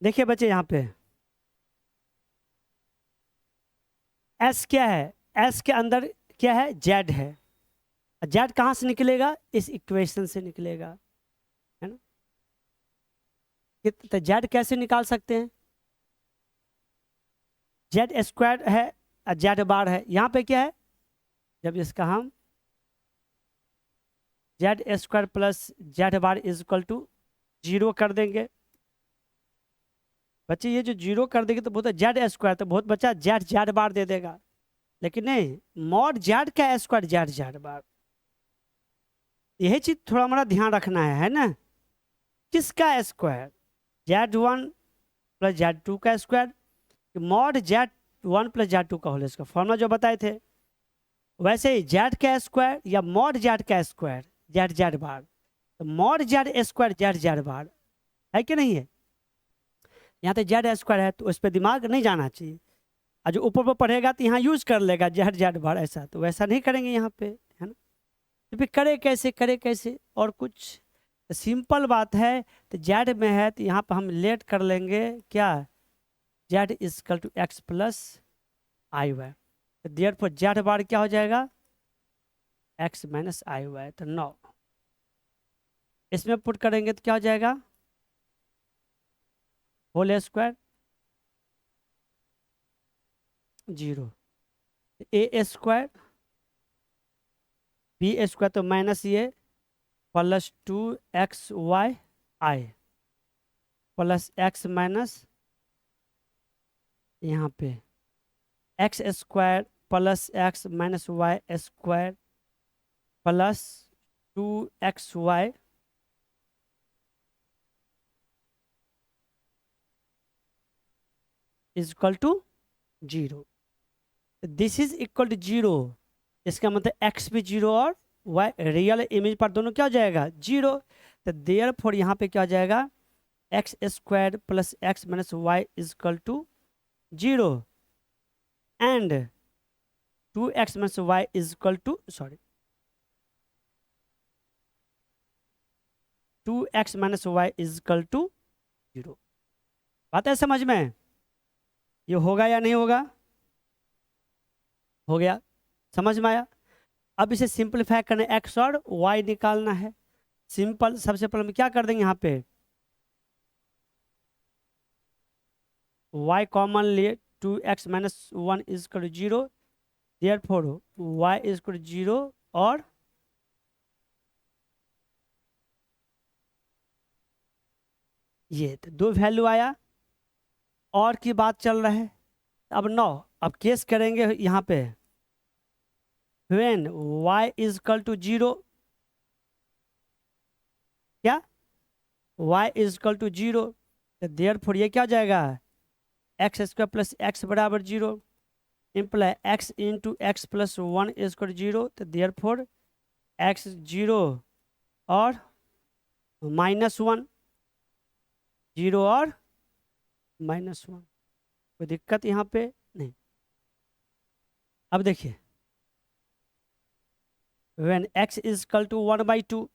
देखिए बच्चे यहाँ पे एस क्या है, एस के अंदर क्या है, जेड है। जेड कहाँ से निकलेगा, इस इक्वेशन से निकलेगा, है ना। तो जेड कैसे निकाल सकते हैं, जेड स्क्वायर है, जेड बार है, यहाँ पे क्या है, जब इसका हम Z square plus Z bar is equal to 0 कर देंगे। बच्चे ये जो 0 कर देंगे तो बहुत जेड स्क्वायर, तो बहुत बच्चा जेड जेड बार दे देगा, लेकिन नहीं, मॉड जेड का स्क्वायर जेड जेड बार। यही चीज थोड़ा हमारा ध्यान रखना है ना। किसका स्क्वायर, Z1 प्लस Z2 का square, mod Z1 plus Z2 का होल स्क्वायर, फॉर्मूला जो बताए थे। वैसे ही जेड का स्क्वायर या मॉड जेड का स्क्वायर जेड जेड बार, तो mod Z square Z Z bar है कि नहीं है। यहाँ पे जेड स्क्वायर है तो उस पर दिमाग नहीं जाना चाहिए, और जो ऊपर पर पढ़ेगा तो यहाँ यूज कर लेगा जेड जेड बार, ऐसा तो वैसा नहीं करेंगे यहाँ पे, है ना। तो फिर करे कैसे, करे कैसे, और कुछ सिंपल बात है। तो जेड में है तो यहाँ पर हम लेट कर लेंगे क्या, Z is equal to X plus I Y, तो देयर फोर जेड बार क्या हो जाएगा, एक्स माइनस आई वाई, तो 9 इसमें पुट करेंगे तो क्या हो जाएगा, whole square 0, A square B square तो माइनस ये plus 2xy I plus X minus यहाँ पे X square plus X minus Y square plus 2xy is equal to 0। This is equal to 0, इसका मतलब x भी 0 और y रियल इमेज पर दोनों क्या हो जाएगा 0। तो देयर फोर यहाँ पे क्या हो जाएगा, X square plus X minus Y is equal to 0 and 2x minus Y is equal to, sorry, 2x minus Y is equal to 0। बात है समझ में, ये होगा या नहीं होगा, हो गया, समझ में आया। अब इसे सिंपलीफाई करना, एक्स और वाई निकालना है। सिंपल, सबसे पहले हम क्या कर देंगे, यहाँ पे y कॉमन लिए 2x minus 1 is equal to 0, therefore y is equal to 0 और ये तो दो वैल्यू आया, और की बात चल रहा है। अब 9, अब केस करेंगे यहाँ पे when y is equal to 0, क्या y इज इक्वल टू 0, तो देयर फोर ये क्या हो जाएगा, एक्स स्क्वायर प्लस एक्स बराबर 0 imply X into X plus 1 is equal to 0, तो देयर फोर एक्स 0 और -1, 0 और -1, कोई दिक्कत यहाँ पे नहीं। अब देखिए when x is equal to 1/2,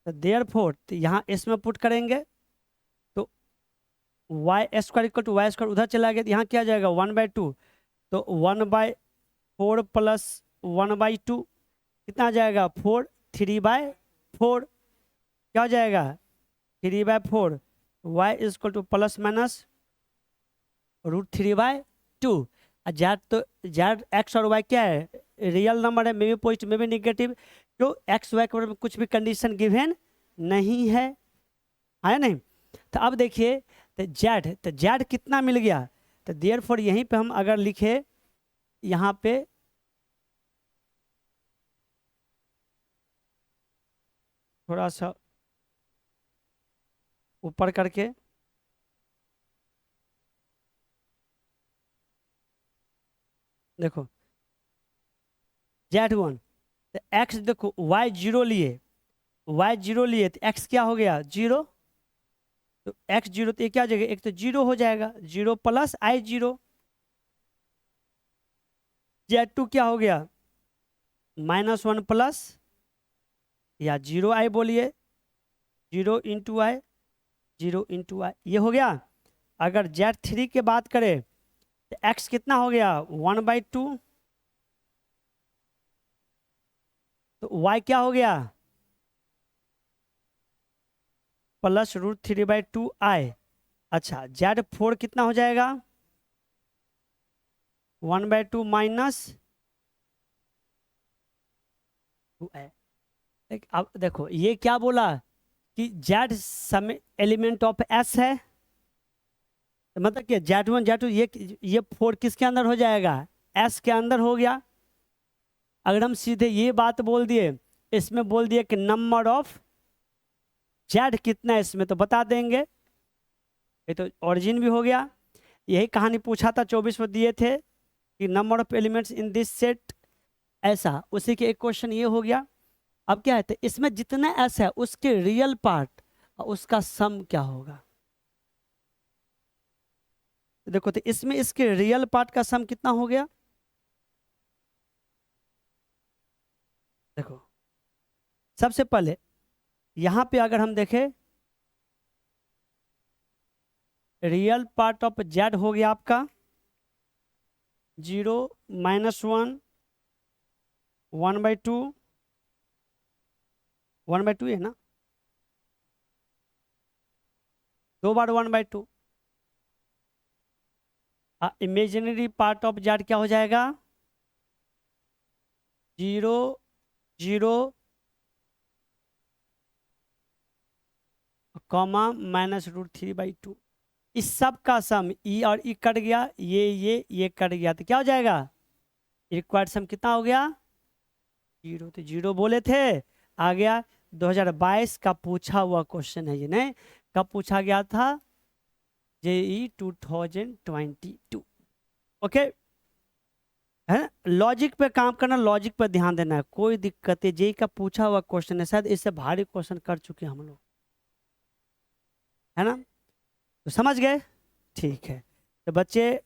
तो देयर फोर यहाँ इसमें पुट करेंगे तो Y square equal to Y square उधर चला गया, तो यहाँ क्या आ जाएगा 1/2, तो 1/4 प्लस 1/2 कितना आ जाएगा 4, 3/4 क्या हो जाएगा 3/4, Y is equal to plus minus √3/2। Z तो जेड एक्स और वाई क्या है, रियल नंबर है, may be positive may be negative, जो एक्स वाई के बारे में कुछ भी कंडीशन गिवन नहीं है नहीं। तो अब देखिए, तो जेड कितना मिल गया, तो देयर फॉर यहीं पे हम अगर लिखे यहाँ पे थोड़ा सा ऊपर करके, देखो Z1, तो x देखो y 0 लिए, y 0 लिए तो x क्या हो गया 0, तो x 0 तो ये क्या हो जाएगा, एक तो 0 हो जाएगा, 0 प्लस i 0, Z2 क्या हो गया -1 प्लस या 0 i बोलिए 0 इंटू आई 0 × i, ये हो गया। अगर Z3 की बात करें तो x कितना हो गया 1/2, तो y क्या हो गया +√3/2i। अच्छा Z4 कितना हो जाएगा 1/2 -2i। अब देखो ये क्या बोला कि Z some element of S है, तो मतलब कि Z1 Z2 ये 4 किसके अंदर हो जाएगा S के अंदर हो गया। अगर हम सीधे ये बात बोल दिए, इसमें बोल दिए कि नंबर ऑफ Z कितना है इसमें, तो बता देंगे। ये तो ओरिजिन भी हो गया। यही कहानी पूछा था 24 में दिए थे कि number of elements in this set, ऐसा उसी के एक क्वेश्चन ये हो गया। अब क्या है, तो इसमें जितना S है उसके रियल पार्ट उसका सम क्या होगा। देखो तो इसमें इसके रियल पार्ट का सम कितना हो गया, देखो सबसे पहले यहां पे अगर हम देखें रियल पार्ट ऑफ Z हो गया आपका 0 -1 1/2 1/2 है ना, 2 बार 1/2। इमेजिनरी पार्ट ऑफ Z क्या हो जाएगा 0 0 कॉमा -√3/2। इस सब का सम ई और ई कट गया, ये कट गया, तो क्या हो जाएगा रिक्वायर्ड सम कितना हो गया 0। तो 0 बोले थे, आ गया। 2022 का पूछा हुआ क्वेश्चन है ये, नहीं कब पूछा गया था JEE 2022। ओके है ना, लॉजिक पे काम करना, लॉजिक पे ध्यान देना है, कोई दिक्कत है। JEE का पूछा हुआ क्वेश्चन है, शायद इससे भारी क्वेश्चन कर चुके हम लोग, है ना, तो समझ गए। ठीक है तो बच्चे